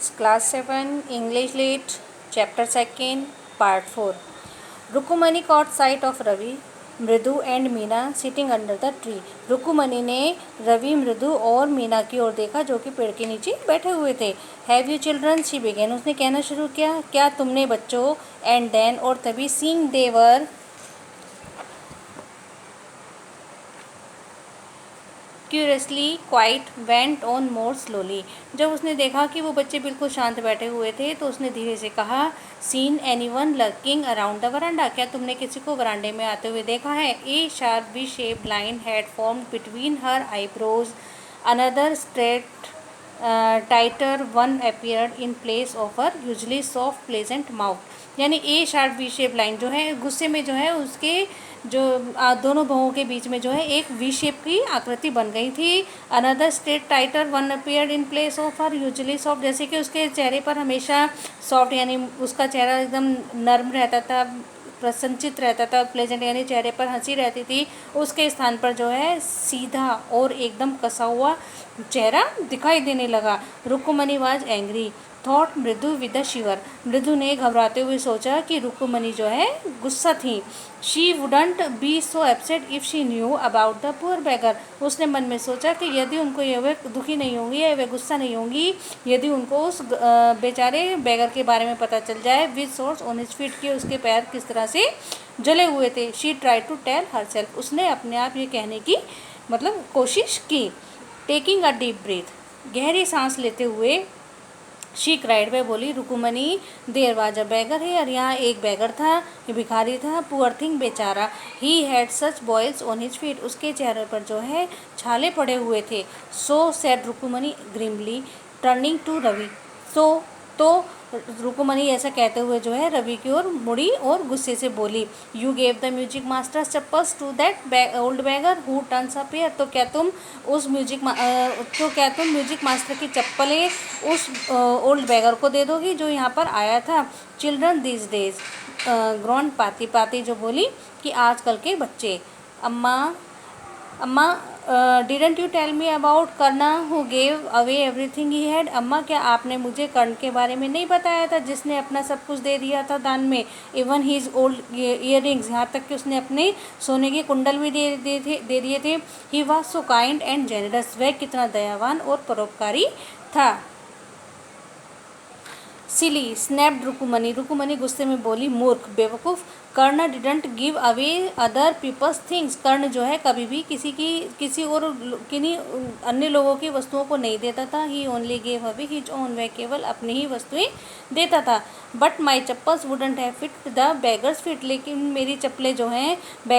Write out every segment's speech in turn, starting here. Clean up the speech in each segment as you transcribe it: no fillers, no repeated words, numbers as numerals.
students, class 7, English Lit, chapter 2, part 4. Rukumani caught sight of Ravi, Mridu and Meena sitting under the tree. Rukmini ने रवि, मृदु और मीना की ओर देखा जो कि पेड़ के नीचे बैठे हुए थे। Have you children, she began, उसने कहना शुरू किया, क्या तुमने बच्चों, एंड देन, और तभी, seeing their curiously quite went on more slowly. जब उसने देखा कि वो बच्चे बिल्कुल शांत बैठे हुए थे तो उसने धीरे से कहा, seen anyone lurking around the veranda, क्या तुमने किसी को वरांडे में आते हुए देखा है? A sharp V shape line had formed between her eyebrows, another straight tighter one appeared in place of her usually soft pleasant mouth. यानी a sharp V shape line जो है गुस्से में जो है उसके जो दोनों भवों के बीच में जो है एक वी शेप की आकृति बन गई थी। Another straight tighter one appeared in place of her usually soft, जैसे कि उसके चेहरे पर हमेशा सॉफ्ट यानी उसका चेहरा एकदम नर्म रहता था, प्रसन्नचित रहता था, प्लेजेंट यानी चेहरे पर हंसी रहती थी, उसके स्थान पर जो है सीधा और एकदम कसा हुआ चेहरा दिखाई देने लगा। रुकुमणि वाज एंग्री, थॉट मृदु विद अ शिवर, मृदु ने घबराते हुए सोचा कि रुकुमणि जो है गुस्सा थी। She wouldn't be so upset if she knew about the poor beggar, उसने मन में सोचा कि यदि उनको ये वे दुखी नहीं होंगी या वे गुस्सा नहीं होंगी यदि उनको उस बेचारे बेगर के बारे में पता चल जाए। With sores on his feet, के उसके पैर किस तरह से जले हुए थे। She try to tell herself, उसने अपने आप ये कहने की मतलब कोशिश की। टेकिंग अ डीप ब्रीथ, गहरी सांस लेते हुए शी क्राइड, वह बोली, रुकुमणि देयर वाज अ बेगर है, और यहाँ एक बेगर था, भिखारी था, पुअर थिंग बेचारा, he had such boils on his feet, उसके चेहरे पर जो है छाले पड़े हुए थे। So said Rukmini grimly turning to Ravi, तो रुकुमणि ऐसा कहते हुए जो है रवि की ओर मुड़ी और गुस्से से बोली, you gave the music master chappals to that old beggar who turns up here, तो क्या तुम म्यूजिक मास्टर की चप्पलें उस ओल्ड बैगर को दे दोगी जो यहाँ पर आया था। चिल्ड्रन दीज डेज, ग्रॉन पाती जो बोली कि आजकल के बच्चे। Amma didn't you tell me about Karna who gave away everything he had, अम्मा क्या आपने मुझे कर्ण के बारे में नहीं बताया था जिसने अपना सब कुछ दे दिया था दान में। इवन हीज ओल्ड ईयरिंग्स, यहाँ तक कि उसने अपने सोने के कुंडल भी दे दिए थे। He was so kind and generous, वह कितना दयावान और परोपकारी था। सिली स्नैप्ड रुकुमणि, रुकुमणि गुस्से में बोली, मूर्ख, बेवकूफ़। Karna didn't give away other people's things, Karna जो है कभी भी किसी और किन्हीं अन्य लोगों की वस्तुओं को नहीं देता था। He only gave away his own, वह केवल अपनी ही वस्तुएं देता था। But my chappals wouldn't have fit the beggar's feet, लेकिन मेरी चप्पलें जो हैं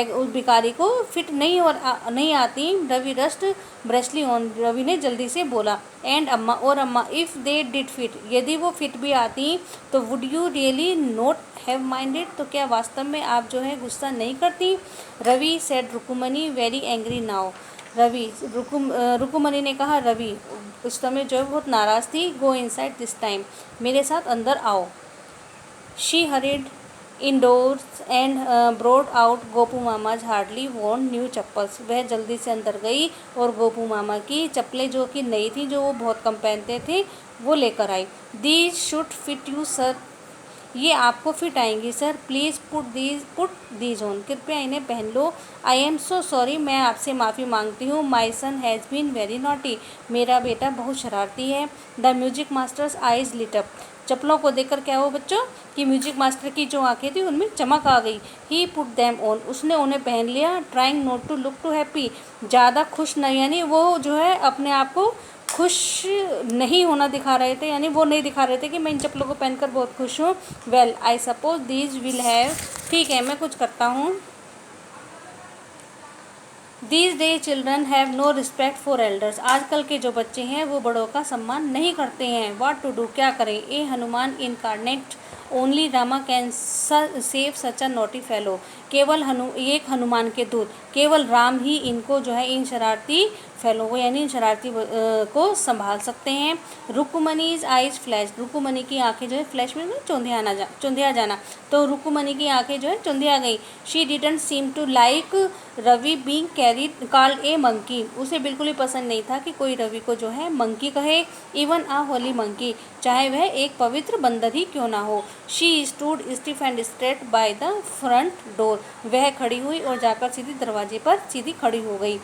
उस भिखारी को फिट नहीं आती। रवि रस्ट ब्रशली ऑन, रवि ने जल्दी से बोला। एंड अम्मा, और अम्मा, इफ़ दे डिड फिट, यदि वो फिट भी आती तो would you really note have minded, तो क्या वास्तव में आप जो है गुस्सा नहीं करती। Ravi said Rukmini very angry now, Rukmini ने कहा, रवि उस समय जो है बहुत नाराज़ थी। गो इनसाइड दिस टाइम, मेरे साथ अंदर आओ। She hurried indoors and brought out Gopu mama's hardly worn new chappals, वह जल्दी से अंदर गई और गोपू मामा की चप्पलें जो कि नई थी, जो वो बहुत कम पहनते थे, वो लेकर आई। These should fit you sir, ये आपको फिट आएंगी sir. Please put these on, कृपया इन्हें पहन लो। आई एम सो सॉरी, मैं आपसे माफ़ी मांगती हूँ। My son has been very naughty, मेरा बेटा बहुत शरारती है। The music master's eyes lit up, चप्पलों को देखकर क्या हुआ बच्चों कि म्यूजिक मास्टर की जो आंखें थी उनमें चमक आ गई। ही पुट दैम ऑन, उसने उन्हें पहन लिया। Trying not to look too happy, ज़्यादा खुश नहीं, यानी वो जो है अपने आप को खुश नहीं होना दिखा रहे थे, यानी वो नहीं दिखा रहे थे कि मैं इन चप्पलों को पहनकर बहुत खुश हूँ। Well I suppose these will have, ठीक है मैं कुछ करता हूँ। These day children have no respect for elders, आजकल के जो बच्चे हैं वो बड़ों का सम्मान नहीं करते हैं। व्हाट टू डू, क्या करें। A Hanuman incarnate, only Rama can save such a naughty fellow, केवल एक हनुमान के दूत, केवल राम ही इनको जो है इन शरारती फैलों को यानी इन शरारती को संभाल सकते हैं। रुक्मणीज आइज फ्लैश, रुक्मणी की आंखें जो है फ्लैश में चुंधिया जाना, तो रुक्मणी की आंखें जो है चुंधिया गई। She didn't seem to like Ravi being carried called a monkey, उसे बिल्कुल ही पसंद नहीं था कि कोई रवि को जो है मंकी कहे, इवन अ होली मंकी, चाहे वह एक पवित्र बंदर ही क्यों ना हो। She stood stiff and straight by the front door, वह खड़ी हुई और जाकर सीधी दरवाजे पर सीधी खड़ी हो गई।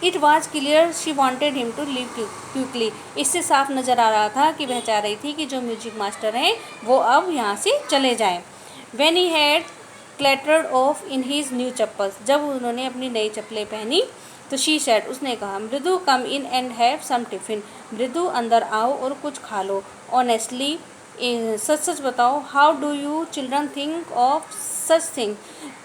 It was clear she wanted him to leave quickly, इससे साफ नज़र आ रहा था कि वह चाह रही थी कि जो म्यूजिक मास्टर हैं वो अब यहाँ से चले जाएं। When he had clattered off in his new chappals, जब उन्होंने अपनी नई चप्पलें पहनी तो शी सेड, उसने कहा, Mridu come in and have some tiffin, Mridu अंदर आओ और कुछ खा लो। ऑनेस्टली, सच सच बताओ, how do you children think of such thing,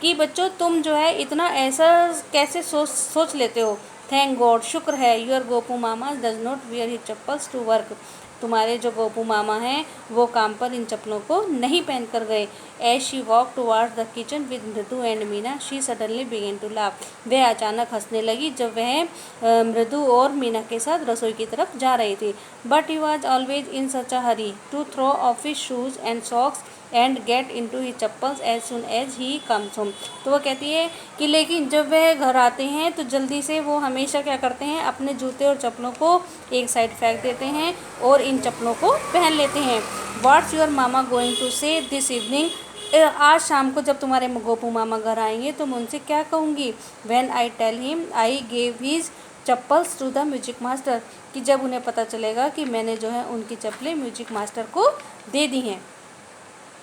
कि बच्चों तुम जो है इतना ऐसा कैसे सोच लेते हो। थैंक गॉड, शुक्र है, your Gopu mama does not wear his chappals to work, तुम्हारे जो गोपू मामा हैं वो काम पर इन चप्पलों को नहीं पहन कर गए। As she walk towards the kitchen with Mridu and Meena, she suddenly began to laugh, वह अचानक हंसने लगी जब वह मृदु और मीना के साथ रसोई की तरफ जा रही थी। But he was always in such a hurry to throw off his shoes and socks and get into his chappals as soon as he comes home, तो वो कहती है कि लेकिन जब वह घर आते हैं तो जल्दी से वो हमेशा क्या करते हैं, अपने जूते और चप्पलों को एक साइड फेंक देते हैं और इन चप्पलों को पहन लेते हैं। What's your mama going to say this evening, आज शाम को जब तुम्हारे गोपू मामा घर आएंगे तो मैं उनसे क्या कहूँगी। When I tell him I gave his chappals to the music master, कि जब उन्हें पता चलेगा कि मैंने जो है उनकी चप्पलें म्यूजिक मास्टर को दे दी हैं।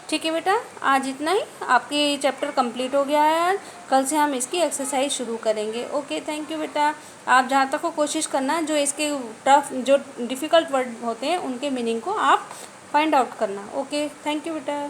ठीक है बेटा, आज इतना ही, आपके चैप्टर कंप्लीट हो गया है आज। कल से हम इसकी एक्सरसाइज शुरू करेंगे। ओके, थैंक यू बेटा। आप जहाँ तक हो कोशिश करना जो इसके टफ जो डिफ़िकल्ट वर्ड होते हैं उनके मीनिंग को आप फाइंड आउट करना। ओके, थैंक यू बेटा।